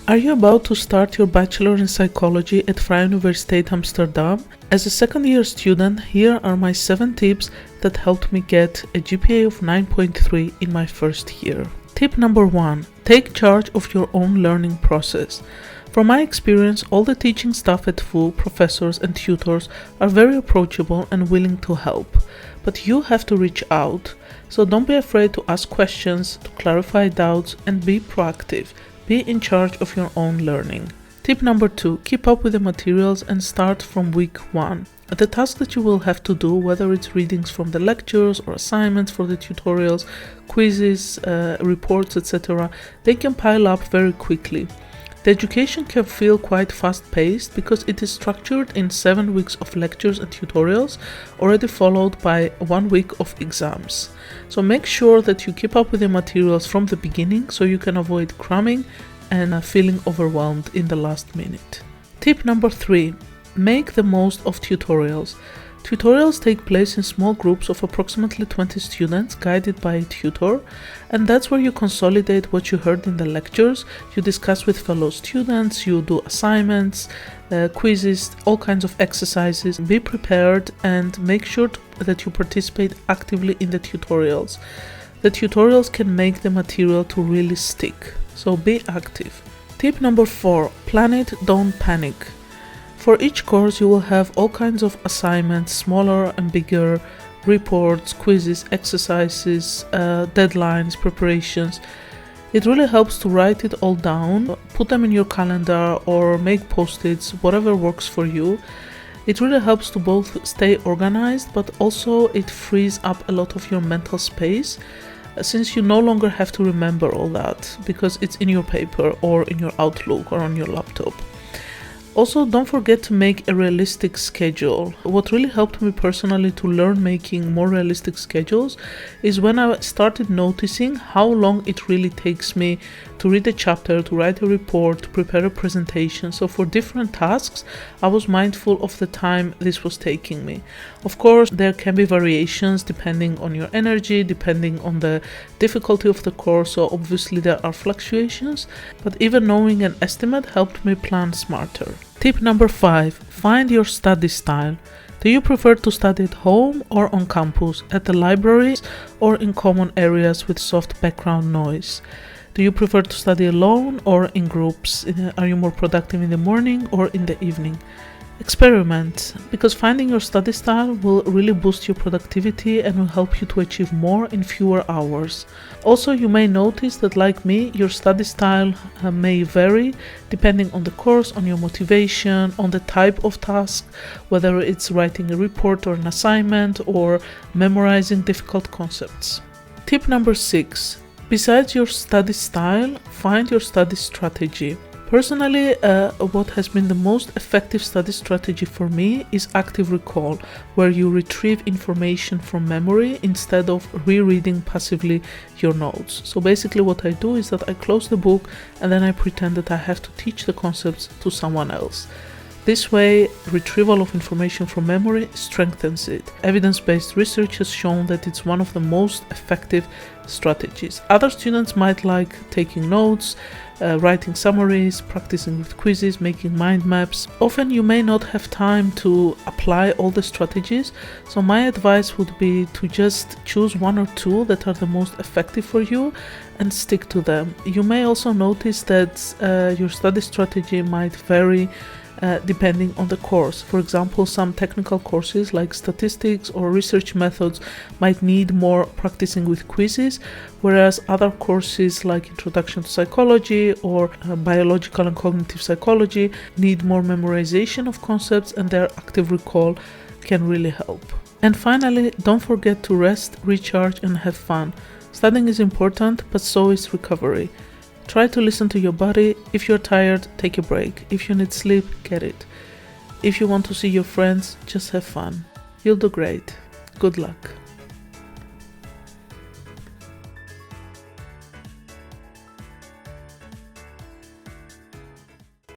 Are you about to start your Bachelor in Psychology at Vrije Universiteit Amsterdam? As a second-year student, here are my 7 tips that helped me get a GPA of 9.3 in my first year. Tip number 1. Take charge of your own learning process. From my experience, all the teaching staff at VU, professors and tutors are very approachable and willing to help. But you have to reach out. So don't be afraid to ask questions, to clarify doubts, and be proactive. Be in charge of your own learning. Tip number 2. Keep up with the materials and start from week 1. The tasks that you will have to do, whether it's readings from the lectures or assignments for the tutorials, quizzes, reports, etc., they can pile up very quickly. The education can feel quite fast-paced because it is structured in 7 weeks of lectures and tutorials, already followed by 1 week of exams. So make sure that you keep up with the materials from the beginning so you can avoid cramming and feeling overwhelmed in the last minute. Tip number 3. Make the most of tutorials. Tutorials take place in small groups of approximately 20 students guided by a tutor, and that's where you consolidate what you heard in the lectures, you discuss with fellow students, you do assignments, quizzes, all kinds of exercises. Be prepared and make sure that you participate actively in the tutorials. The tutorials can make the material to really stick, so be active. Tip number 4. Plan it, don't panic. For each course, you will have all kinds of assignments, smaller and bigger, reports, quizzes, exercises, deadlines, preparations. It really helps to write it all down, put them in your calendar or make post-its, whatever works for you. It really helps to both stay organized, but also it frees up a lot of your mental space, since you no longer have to remember all that because it's in your paper or in your Outlook or on your laptop. Also, don't forget to make a realistic schedule. What really helped me personally to learn making more realistic schedules is when I started noticing how long it really takes me to read a chapter, to write a report, to prepare a presentation. So for different tasks, I was mindful of the time this was taking me. Of course, there can be variations depending on your energy, depending on the difficulty of the course, so obviously there are fluctuations, but even knowing an estimate helped me plan smarter. Tip number 5. Find your study style. Do you prefer to study at home or on campus, at the libraries or in common areas with soft background noise? Do you prefer to study alone or in groups? Are you more productive in the morning or in the evening? Experiment, because finding your study style will really boost your productivity and will help you to achieve more in fewer hours. Also, you may notice that, like me, your study style may vary depending on the course, on your motivation, on the type of task, whether it's writing a report or an assignment or memorizing difficult concepts. Tip number 6. Besides your study style, find your study strategy. Personally, what has been the most effective study strategy for me is active recall, where you retrieve information from memory instead of rereading passively your notes. So basically what I do is that I close the book and then I pretend that I have to teach the concepts to someone else. This way, retrieval of information from memory strengthens it. Evidence-based research has shown that it's one of the most effective strategies. Other students might like taking notes, writing summaries, practicing with quizzes, making mind maps. Often you may not have time to apply all the strategies, so my advice would be to just choose 1 or 2 that are the most effective for you and stick to them. You may also notice that your study strategy might vary depending on the course. For example, some technical courses like statistics or research methods might need more practicing with quizzes, whereas other courses like Introduction to Psychology or Biological and Cognitive Psychology need more memorization of concepts, and their active recall can really help. And finally, don't forget to rest, recharge, and have fun. Studying is important, but so is recovery. Try to listen to your body. If you're tired, take a break. If you need sleep, get it. If you want to see your friends, just have fun. You'll do great. Good luck.